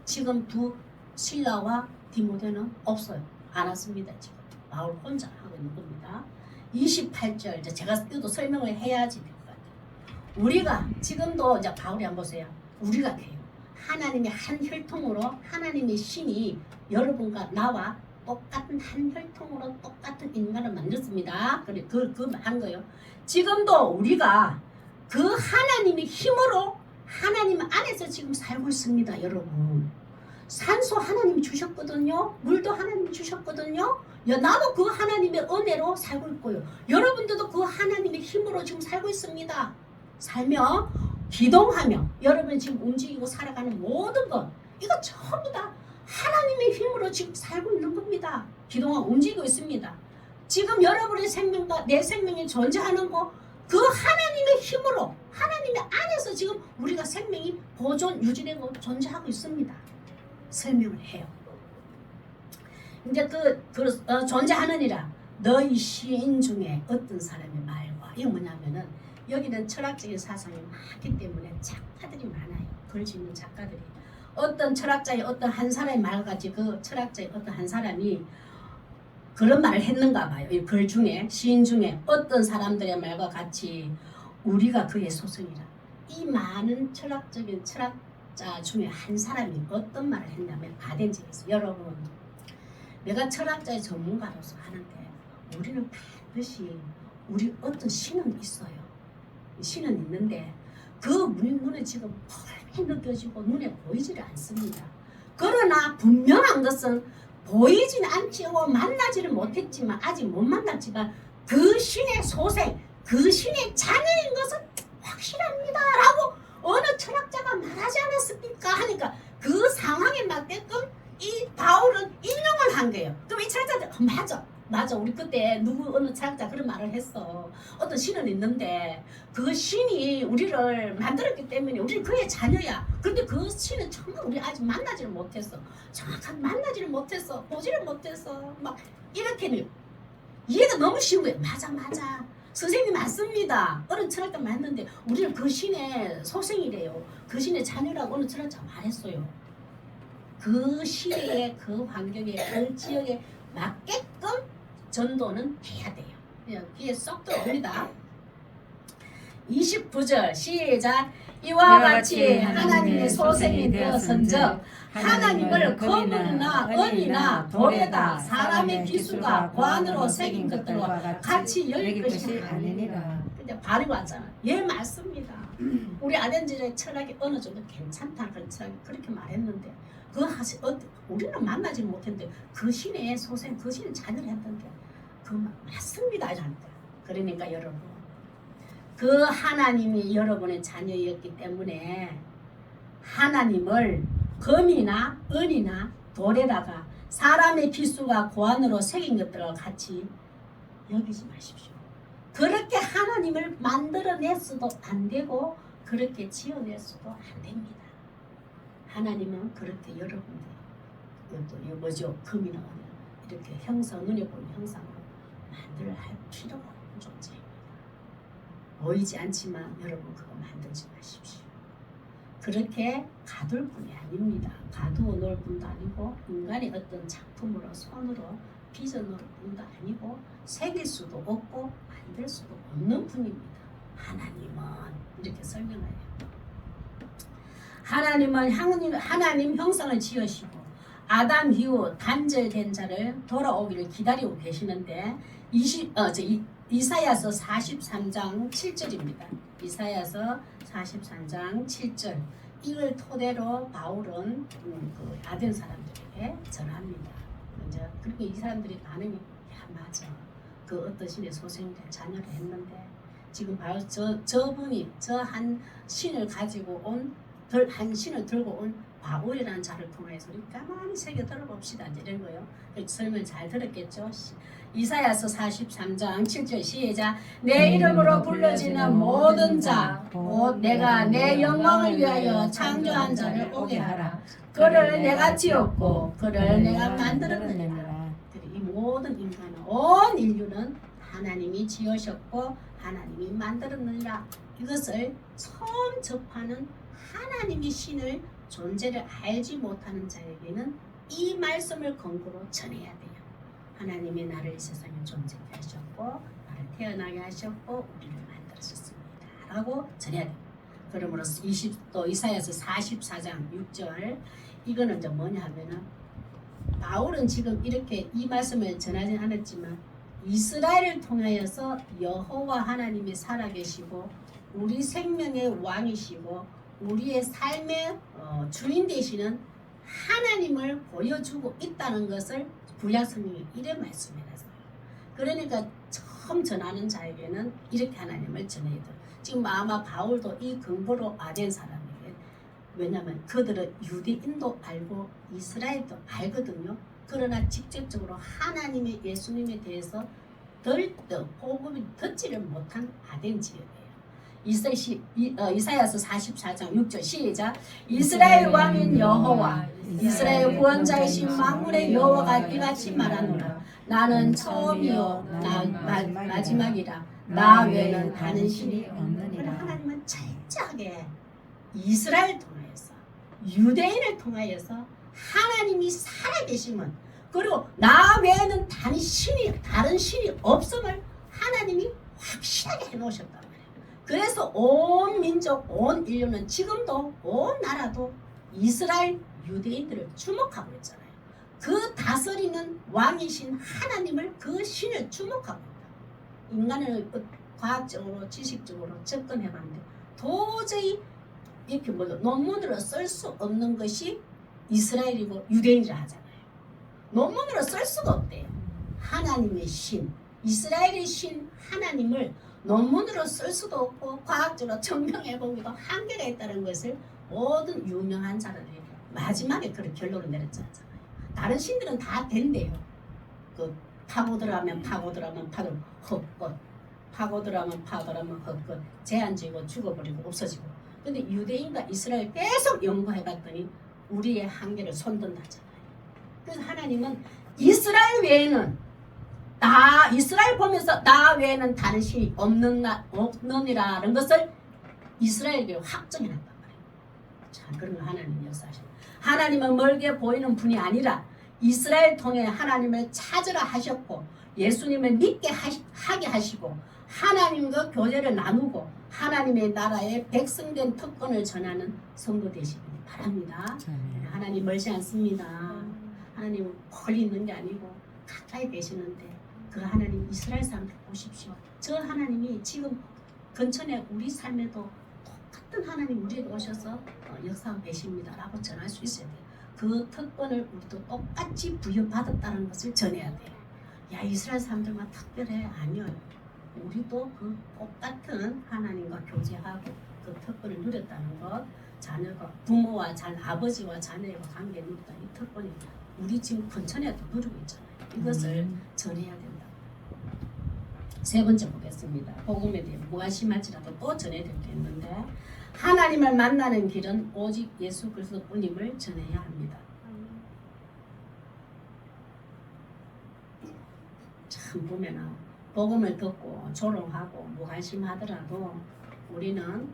지금 두 실라와 디모데는 없어요. 안 왔습니다. 지금 바울 혼자 하고 있는 겁니다. 28절 제가 또 설명을 해야지 될 것 같아요. 우리가 지금도 이제 바울이 한번 보세요. 우리가 돼요. 하나님의 한 혈통으로 하나님의 신이 여러분과 나와 똑같은 한 혈통으로 똑같은 인간을 만들었습니다. 그래 한 거예요. 지금도 우리가 그 하나님의 힘으로 하나님 안에서 지금 살고 있습니다, 여러분. 산소 하나님이 주셨거든요. 물도 하나님이 주셨거든요. 나도 그 하나님의 은혜로 살고 있고요. 여러분들도 그 하나님의 힘으로 지금 살고 있습니다. 살며 기동하며 여러분이 지금 움직이고 살아가는 모든 것 이거 전부 다 하나님의 힘으로 지금 살고 있는 겁니다. 기동하고 움직이고 있습니다. 지금 여러분의 생명과 내 생명이 존재하는 거 그 하나님의 힘으로 하나님의 안에서 지금 우리가 생명이 보존 유지되고 존재하고 있습니다. 설명을 해요. 이제 존재하느니라 너희 시인 중에 어떤 사람의 말과 이게 뭐냐면은 여기는 철학적인 사상이 많기 때문에 작가들이 많아요. 글 짓는 작가들이 어떤 철학자의 어떤 한 사람의 말과 같이 그 철학자의 어떤 한 사람이 그런 말을 했는가 봐요. 이 글 중에 시인 중에 어떤 사람들의 말과 같이 우리가 그의 소성이라. 이 많은 철학적인 철학자 중에 한 사람이 어떤 말을 했냐면 아덴지에서 여러분 내가 철학자의 전문가로서 하는데 우리는 반드시 우리 어떤 신은 있어요. 신은 있는데 그 눈에 지금 펄게 느껴지고 눈에 보이지를 않습니다. 그러나 분명한 것은 보이지는 않지고 만나지를 못했지만 아직 못 만났지만 그 신의 소생, 그 신의 자녀인 것은 확실합니다 라고 어느 철학자가 말하지 않았습니까? 하니까 그 상황에 맞게끔 이 바울은 인용을 한 거예요. 그럼 이 철학자들 맞아 우리 그때 어느 철학자 그런 말을 했어. 어떤 신은 있는데 그 신이 우리를 만들었기 때문에 우리는 그의 자녀야. 그런데 그 신은 정말 우리 아직 만나지를 못했어. 정확하게 만나지를 못했어. 보지를 못했어. 막 이렇게는 이해가 너무 쉬운 거예요. 맞아 선생님 맞습니다. 어른 철학자 맞는데 우리는 그 신의 소생이래요. 그 신의 자녀라고 어느 철학자 말했어요. 그 시대의 그 환경에 그 지역에 맞게끔 전도는 해야 돼요. 귀에 쏙 들어옵니다. 29절 시작. 이와 같이 하나님의 소생이 되었은즉 하나님을 거물이나 은이나 돌에다 사람의 기수가 관으로 새긴 것들과 같이 여길 것이 아니니라. 근데 발이 왔잖아. 예 맞습니다. 우리 아덴지의 철학이 어느 정도 괜찮다는 그런 철학이 그렇게 말했는데 우리는 만나지 못했는데 그 신의 소생, 그 신의 자녀를 했던데 그 맞습니다. 그러니까 여러분 그 하나님이 여러분의 자녀였기 때문에 하나님을 금이나 은이나 돌에다가 사람의 기수가 고안으로 새긴 것들과 같이 여기지 마십시오. 그렇게 하나님을 만들어냈어도 안 되고 그렇게 지어냈어도 안 됩니다. 하나님은 그렇게 여러분들 이것도 뭐죠? 금이나 은이나 이렇게 형상 눈에 보이는 형상으로 만들어야 할 필요가 없는 존재입니다. 보이지 않지만 여러분 그거 만들지 마십시오. 그렇게 가둘 뿐이 아닙니다. 가두어 놓을 뿐도 아니고 인간의 어떤 작품으로 손으로 빚어 놓을 뿐도 아니고 새길 수도 없고 만들 수도 없는 분입니다. 하나님은 이렇게 설명해요. 하나님은 하나님 형상을 지으시고 아담 이후 단절된 자를 돌아오기를 기다리고 계시는데 이사야서 43장 7절입니다. 이사야서 43장 7절. 이걸 토대로 바울은 그 아덴 사람들에게 전합니다. 이제 그리고 이 사람들이 반응이 야 맞아. 그 어떤 신의 소생을 자녀를 했는데 지금 바로 저분이 저 한 신을 가지고 한 신을 들고 온 바울이라는 자를 통해서 우리 가만히 새겨 들어봅시다. 이런 거요. 설명 잘 들었겠죠? 이사야서 43장 7절 시작. 내 이름으로 불러지는 모든 자 곧 내가 내 영광을 위하여 창조한 자를 오게 하라. 그를 내가 지었고 그를 내가 만들었느니라. 이 모든 인간은 온 인류는 하나님이 지으셨고 하나님이 만들었느니라. 이것을 처음 접하는 하나님의 신을 존재를 알지 못하는 자에게는 이 말씀을 근거로 전해야 돼요. 하나님이 나를 이 세상에 존재하게 하셨고 나를 태어나게 하셨고 우리를 만들었습니다 라고 전해야 돼요. 그러므로서 또 이사야서 44장 6절 이거는 좀 뭐냐 하면은 바울은 지금 이렇게 이 말씀을 전하지 않았지만 이스라엘을 통하여서 여호와 하나님이 살아계시고 우리 생명의 왕이시고 우리의 삶의 주인 되시는 하나님을 보여주고 있다는 것을 구약성경이 이래 말씀해놨어요. 그러니까 처음 전하는 자에게는 이렇게 하나님을 전해야 돼요. 지금 아마 바울도 이 근거로 아덴 사람에게 왜냐하면 그들은 유대인도 알고 이스라엘도 알거든요. 그러나 직접적으로 하나님의 예수님에 대해서 복음이 듣지를 못한 아덴 지역이에요. 이사야서 44장 6절 시작. 이스라엘 왕인 여호와 이스라엘 구원자이신 만군의 여호와가 이같이 말하노라. 나는 처음이요 마지막이라. 나 외에는 다른 신이 없느니라. 하나님은 철저하게 이스라엘 통하여서 유대인을 통하여서 하나님이 살아계심은 그리고 나 외에는 다른 신이 없음을 하나님이 확실하게 해놓으셨단 말이에요. 그래서 온 민족, 온 인류는 지금도 온 나라도 이스라엘 유대인들을 주목하고 있잖아요. 그 다스리는 왕이신 하나님을 그 신을 주목하고 있다. 인간을 과학적으로 지식적으로 접근해봤는데 도저히 이렇게 논문으로 쓸 수 없는 것이 이스라엘이고 유대인이라 하잖아요. 논문으로 쓸 수가 없대요. 하나님의 신, 이스라엘의 신 하나님을 논문으로 쓸 수도 없고 과학적으로 증명해보기도 한계가 있다는 것을 모든 유명한 자들이 마지막에 그런 결론을 내렸잖아요. 다른 신들은 다 된대요. 그 파고들어가면 헛것, 파고들어가면 헛것, 제한지고 죽어버리고 없어지고. 근데 유대인과 이스라엘 계속 연구해봤더니 우리의 한계를 손든다잖아요. 그래서 하나님은 이스라엘 외에는 이스라엘 보면서 나 외에는 다른 신이 없느니라는 것을 이스라엘에게 확정해놨단 말이에요. 자, 그런 거 하나님 역사하시고 하나님은 멀게 보이는 분이 아니라 이스라엘 통해 하나님을 찾으라 하셨고 예수님을 믿게 하게 하시고 하나님과 교제를 나누고 하나님의 나라의 백성된 특권을 전하는 성도 되시길 바랍니다. 하나님 멀지 않습니다. 하나님 멀리 있는 게 아니고 가까이 계시는데 그 하나님 이스라엘 사람들 보십시오. 저 하나님이 지금 근처에 우리 삶에도 똑같은 하나님 우리에게 오셔서 역사하고 계십니다 라고 전할 수 있어야 돼요. 그 특권을 우리도 똑같이 부여받았다는 것을 전해야 돼요. 야 이스라엘 사람들만 특별해? 아니요. 우리도 그 똑같은 하나님과 교제하고 그 특권을 누렸다는 것, 자녀가 부모와 아버지와 자녀의 관계를 누렸다는 이 특권이 우리 지금 근처에도 누리고 있잖아요. 이것을 전해야 된다. 세 번째 보겠습니다. 복음에 대해 무관심할지라도 또 전해야 될 게 있는데 하나님을 만나는 길은 오직 예수 그리스도뿐임을 전해야 합니다. 참 보면은 복음을 듣고 조롱하고 무관심하더라도 우리는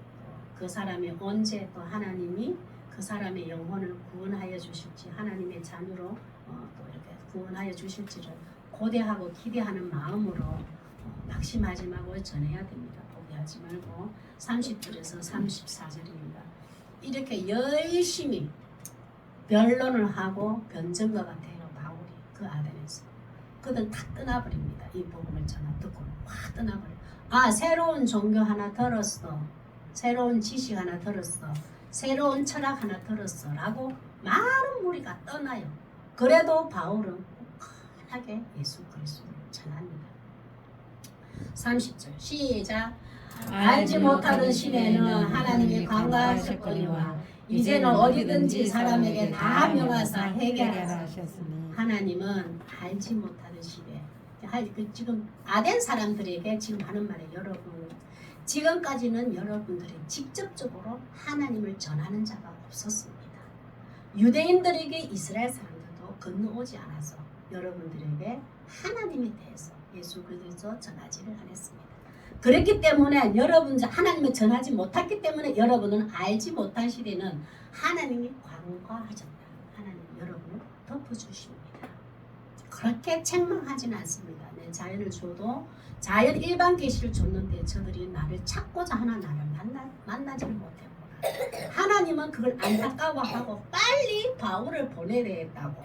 그 사람이 언제 또 하나님이 그 사람의 영혼을 구원하여 주실지 하나님의 자녀로 또 이렇게 구원하여 주실지를 고대하고 기대하는 마음으로 낙심하지 말고 전해야 됩니다. 포기하지 말고 30절에서 34절입니다. 이렇게 열심히 변론을 하고 변증과 같아요. 바울이 그 아덴에서. 그들은 다 떠나버립니다. 이 복음을 전하 듣고 확 떠나버려. 아, 새로운 종교 하나 들었어. 새로운 지식 하나 들었어. 새로운 철학 하나 들었어. 라고 많은 무리가 떠나요. 그래도 바울은 굳건하게 예수 그리스도를 전합니다. 30절 시작. 알지 못하던 시대에는 하나님이 관과하셨거니와 이제는 어디든지 사람에게 다 명하사 회개하라 하셨으니. 하나님은 알지 못하던 시대. 지금 아덴 사람들에게 지금 하는 말에 여러분, 지금까지는 여러분들이 직접적으로 하나님을 전하는 자가 없었습니다. 유대인들에게 이스라엘 사람들도 건너오지 않아서 여러분들에게 하나님에 대해서 예수 그리스도 전하지를 않았습니다. 그렇기 때문에 여러분 하나님을 전하지 못했기 때문에 여러분은 알지 못한 시대는 하나님이 관과하셨다. 하나님 여러분을 덮어주십니다. 그렇게 책망하지는 않습니다. 내 자연을 줘도 자연 일반 계시를 줬는데 저들이 나를 찾고자 하나 나를 만나지를 못했구나. 하나님은 그걸 안타까워하고 빨리 바울을 보내야 되겠다고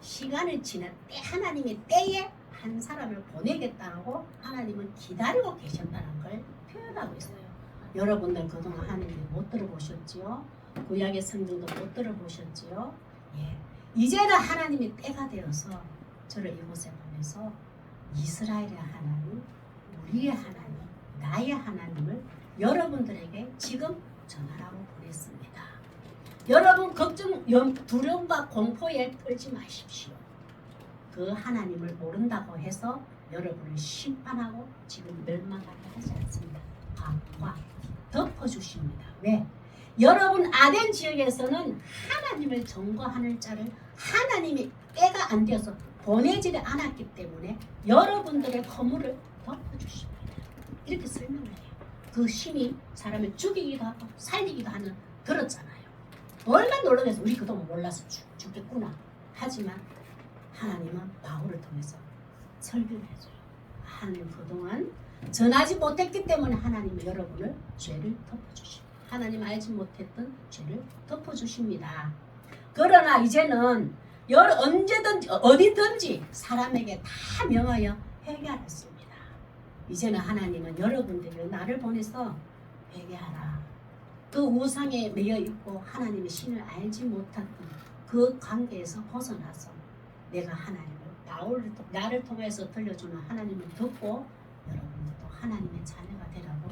시간을 지난 때 하나님의 때에 한 사람을 보내겠다고 하나님은 기다리고 계셨다는 걸 표현하고 있어요. 여러분들 그동안 하나님 못 들어보셨지요? 구약의 성경도 못 들어보셨지요? 예. 이제는 하나님의 때가 되어서 저를 이곳에 보내서 이스라엘의 하나님, 우리의 하나님, 나의 하나님을 여러분들에게 지금 전하라고 보냈습니다. 여러분 걱정, 두려움과 공포에 떨지 마십시오. 그 하나님을 모른다고 해서 여러분을 심판하고 지금 멸망하게 하지 않습니다. 각과 덮어주십니다. 왜? 여러분 아덴 지역에서는 하나님을 전거하는 자를 하나님이 때가 안 되어서 보내지를 않았기 때문에 여러분들의 허물을 덮어주십니다. 이렇게 설명을 해요. 그 신이 사람을 죽이기도 하고 살리기도 하는 들었잖아요. 얼마나 놀라겠어. 우리 그동안 몰라서 죽겠구나. 하지만 하나님은 바울을 통해서 설교를 해줘요. 하나님 그동안 전하지 못했기 때문에 하나님은 여러분을 죄를 덮어주십니다. 하나님 알지 못했던 죄를 덮어주십니다. 그러나 이제는 언제든지 어디든지 사람에게 다 명하여 회개하였습니다. 이제는 하나님은 여러분들이 나를 보내서 회개하라. 그 우상에 매여 있고 하나님의 신을 알지 못했던 그 관계에서 벗어나서 내가 하나님을 나를 통해서 들려주는 하나님을 듣고 여러분들도 하나님의 자녀가 되라고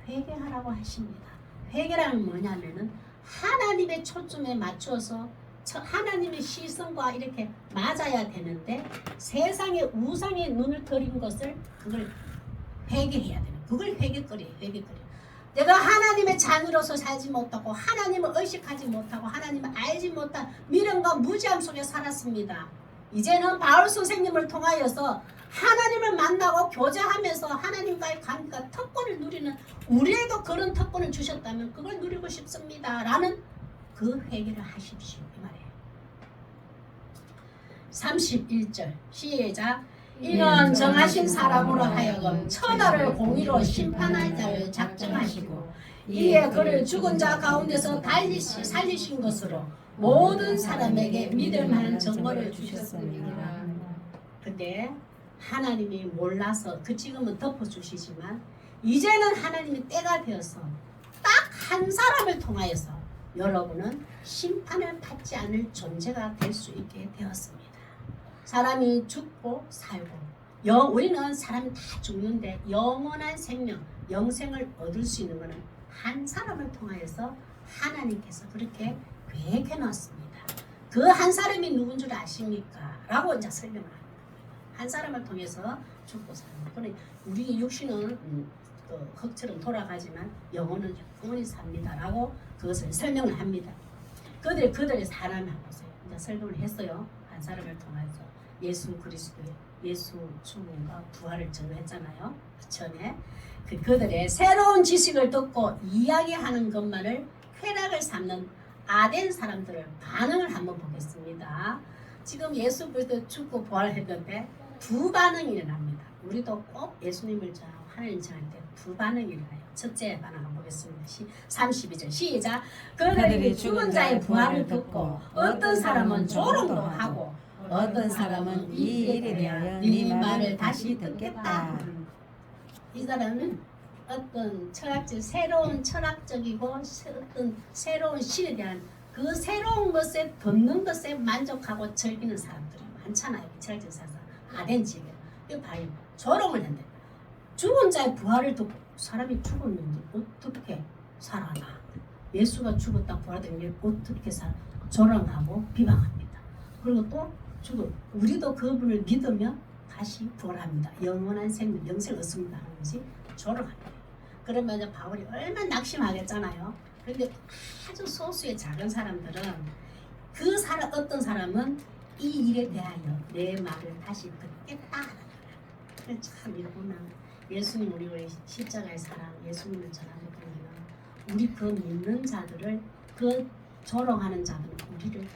회개하라고 하십니다. 회개라는 뭐냐면은 하나님의 초점에 맞춰서 하나님의 시선과 이렇게 맞아야 되는데 세상의 우상에 눈을 들인 것을 그걸 회개해야 되는 그걸 회개거리예요. 내가 하나님의 자녀로서 살지 못하고 하나님을 의식하지 못하고 하나님을 알지 못한 미련과 무지함 속에 살았습니다. 이제는 바울 선생님을 통하여서 하나님을 만나고 교제하면서 하나님과의 관계가 특권을 누리는 우리에도 그런 특권을 주셨다면 그걸 누리고 싶습니다. 라는 그 회개를 하십시오. 이 말이에요. 31절 시작. 이는 정하신 사람으로 하여금 천하를 공의로 심판할 자를 작정하시고 이에 그를 죽은 자 가운데서 살리신 것으로 모든 사람에게 믿을 만한 정보를 주셨습니다. 근데 하나님이 몰라서 지금은 덮어주시지만 이제는 하나님이 때가 되어서 딱 한 사람을 통하여서 여러분은 심판을 받지 않을 존재가 될 수 있게 되었습니다. 사람이 죽고 살고 우리는 사람이 다 죽는데 영원한 생명, 영생을 얻을 수 있는 것은 한 사람을 통하여서 하나님께서 그렇게 계획해 놨습니다. 그 한 사람이 누군 줄 아십니까? 라고 이제 설명을 합니다. 한 사람을 통해서 죽고 사는 거예요. 우리 육신은 흙처럼 돌아가지만 영혼은 영원히 삽니다. 라고 그것을 설명을 합니다. 그들의 사람을 보세요. 이제 설명을 했어요. 한 사람을 통해서 예수 그리스도의 예수 죽음과 부활을 전했잖아요. 전에 그들의 새로운 지식을 듣고 이야기하는 것만을 쾌락을 삼는 아덴 사람들을 반응을 한번 보겠습니다. 지금 예수 그리스도 죽고 부활했는데 두 반응이 일어납니다. 우리도 꼭 예수님을 전하고 하나님 전할 때 두 반응이 일어나요. 첫째 반응 한번 보겠습니다. 32절 시작. 그들이 죽은 자의 부활을 듣고 어떤 사람은 조롱도 하고 어떤 사람은 이 일에 대하여 네 말을 다시 듣겠다. 이 사람은 어떤 새로운 철학적이고 어떤 새로운 신에 대한 그 새로운 것에 듣는 것에 만족하고 즐기는 사람들이 많잖아요. 철학적 사상 아덴 지역에 이거 봐요. 조롱을 한대. 죽은 자의 부활을 듣고 사람이 죽었는데 어떻게 살아나? 예수가 죽었다 부활된 게 어떻게 살아? 조롱하고 비방합니다. 그리고 또 우리도 그분을 믿으면 다시 부활합니다. 영원한 생명, 영생을 얻습니다 하는 것이 조롱합니다. 그러면 이제 바울이 얼마나 낙심하겠잖아요. 그런데 아주 소수의 작은 사람들은 어떤 사람은 이 일에 대하여 내 말을 다시 듣겠다 하는 거예요. 참 이거 보면 예수님 우리의 십자가의 사랑, 예수님을 전하는 보면 우리 그 믿는 자들을 그 조롱하는 자들은 우리를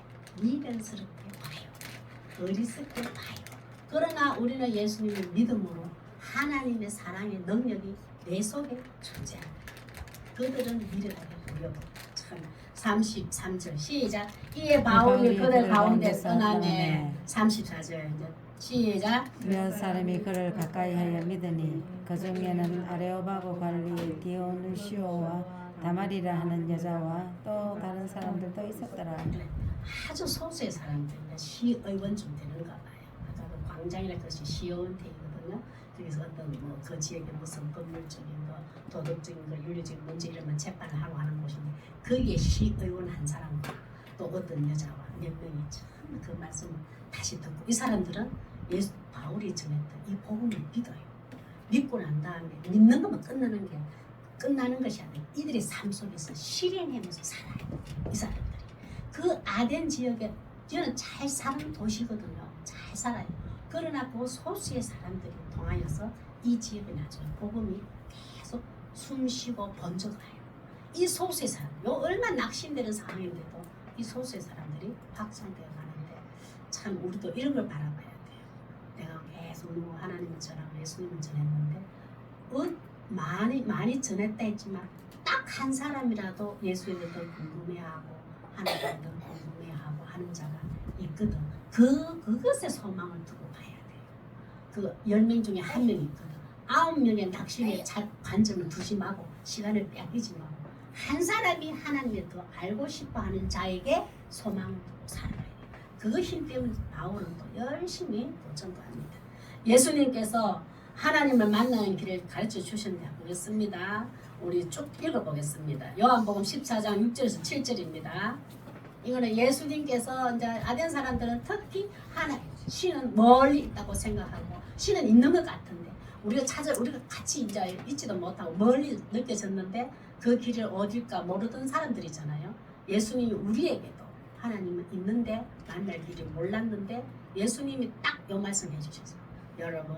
미련스럽게 봐요. 어리석게 봐요. 그러나 우리는 예수님을 믿음으로 하나님의 사랑의 능력이 내 속에 존재합니다. 그들은 미련하게 보여. 참 33절 시작. 이에 바울이 그들 가운데 떠나매 34절 이제 시작. 몇 사람이 그를 가까이하여 믿으니 그 중에는 아레오바고 관리 디오누시오와 다말이라 하는 여자와 또 다른 사람들도 있었더라. 아주 소수의 사람들인데 시의원쯤 되는가 봐요. 아까도 광장이라 그것이 시의원택이거든요. 그래서 어떤 그 지역의 무슨 법률적인 거, 도덕적인 거, 윤리적인 문제 이런 건 재판을 하고 하는 곳인데 거기에 시의원 한 사람과 또 어떤 여자와 몇 명이 참 그 말씀을 다시 듣고 이 사람들은 예수 바울이 전했던 이 복음을 믿어요. 믿고 난 다음에 믿는 것만 끝나는 것이 아니라 이들의 삶 속에서 실행하면서 살아요. 이 사람들이 그 아덴 지역에 저는 잘 사는 도시거든요. 잘 살아요. 그러나 그 소수의 사람들이 통하여서 이 지역에 나중에 복음이 계속 숨쉬고 번져가요. 이 소수의 사람, 얼마나 낙심되는 상황인데도 이 소수의 사람들이 확장되어 가는데 참 우리도 이런 걸 바라봐야 돼요. 내가 계속 하나님을 전하고 예수님을 전했는데 많이 전했다 했지만 딱 한 사람이라도 예수에 대해서 궁금해하고 하나님에 대해서 궁금해하고 하는 자가 있거든. 그것에 소망을 두고 봐야 돼요. 그 10명 중에 한 명이 있거든. 9명의 낙심에 관점을 두지 말고 시간을 빼앗기지 말고 한 사람이 하나님을 더 알고 싶어하는 자에게 소망을 두고 살아야 돼요. 그 힘 때문에 바울은 또 열심히 도전합니다. 예수님께서 하나님을 만나는 길을 가르쳐 주셨는데 보겠습니다. 우리 쭉 읽어보겠습니다. 요한복음 14장 6절에서 7절입니다. 이거는 예수님께서 이제 아덴 사람들은 특히 신은 멀리 있다고 생각하고 신은 있는 것 같은데 우리가 같이 이제 있지도 못하고 멀리 느껴졌는데 그 길을 어딜까 모르던 사람들이잖아요. 예수님이 우리에게도 하나님은 있는데 만날 길을 몰랐는데 예수님이 딱 요 말씀 해주셨어요. 여러분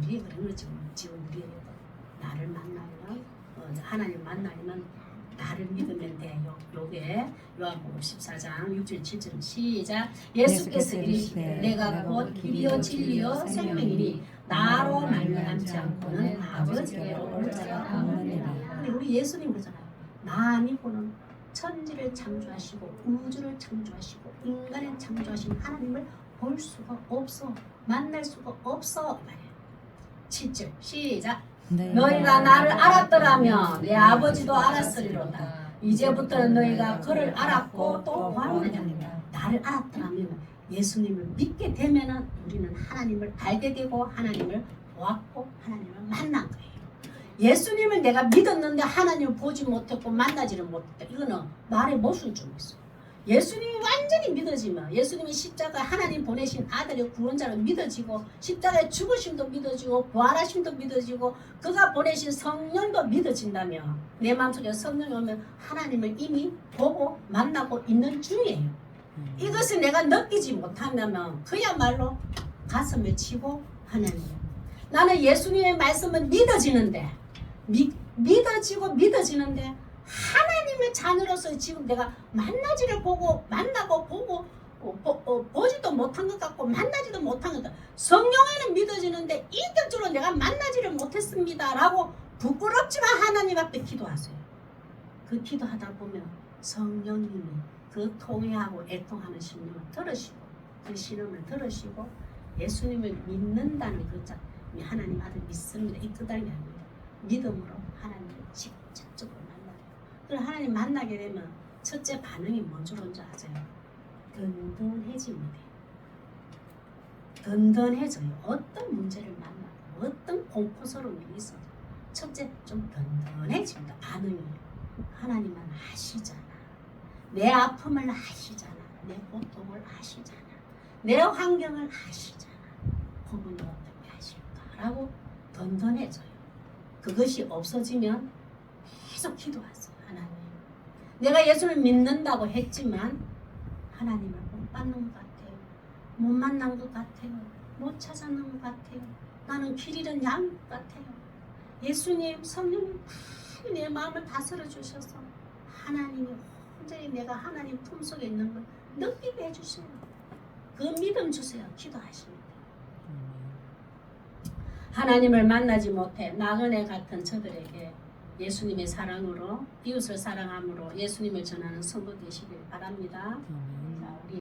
우리 그런 거 지금 우리에게도 나를 만나면 하나님 만나면 나를 믿으면 돼요. 요게 요한복음 14장 6절 7절 시작. 예수께서 이르시되 내가 곧 길이요 진리요 생명이니 나로 말미암지 않고는 아버지께로 올 자가 없느니라. 근데 우리 예수님 그러잖아요. 나 아니고는 천지를 창조하시고 우주를 창조하시고 인간을 창조하신 하나님을 볼 수가 없어. 만날 수가 없어. 7절 시작. 너희가 나를 알았더라면 내 아버지도 알았으리로다. 이제부터는 너희가 그를 알았고 또 보았느냐. 나를 알았더라면 예수님을 믿게 되면은 우리는 하나님을 알게 되고 하나님을 보았고 하나님을 만난 거예요. 예수님을 내가 믿었는데 하나님을 보지 못했고 만나지를 못했다. 이거는 말의 모순점이 있어. 예수님이 완전히 믿어지면 예수님이 십자가 하나님 보내신 아들의 구원자로 믿어지고 십자가의 죽으심도 믿어지고 부활하심도 믿어지고 그가 보내신 성령도 믿어진다면 내 마음속에 성령이 오면 하나님을 이미 보고 만나고 있는 중이에요. 이것을 내가 느끼지 못한다면 그야말로 가슴을 치고 하나님 나는 예수님의 말씀은 믿어지는데 믿어지는데 하나님의 자녀로서 지금 내가 만나지를 보고 만나고 보고 보지도 못한 것 같고 만나지도 못한 것 같고 성령에는 믿어지는데 인격적으로 내가 만나지를 못했습니다 라고 부끄럽지만 하나님 앞에 기도하세요. 그 기도하다 보면 성령님이 그 통회하고 애통하는 심령을 들으시고 그 신음을 들으시고 예수님을 믿는다는 그 자, 하나님 아들 믿습니다. 이 끝단이 아닙니다. 믿음으로 하나님을 직접적으로 만나요. 그럼 하나님 만나게 되면 첫째 반응이 뭔 줄 아세요? 든든해집니다. 든든해져요. 어떤 문제를 만나고 어떤 공포스러움이 있어도 첫째 좀 든든해집니다. 반응이. 하나님은 아시잖아. 내 아픔을 아시잖아. 내 고통을 아시잖아. 내 환경을 아시잖아. 그분이 어떻게 하실까라고 든든해져요. 그것이 없어지면 계속 기도하세요. 하나님, 내가 예수를 믿는다고 했지만 하나님을 못 받는 것 같아요. 못 만난 것 같아요. 못 찾아낸 것 같아요. 나는 길 잃은 양 같아요. 예수님, 성령님 많이 내 마음을 다스려 주셔서 하나님이 온전히 내가 하나님 품속에 있는 걸 느끼게 해주세요. 그 믿음 주세요. 기도하십니다. 하나님을 만나지 못해 나그네 같은 저들에게 예수님의 사랑으로 이웃을 사랑함으로 예수님을 전하는 성도 되시길 바랍니다. 자, 우리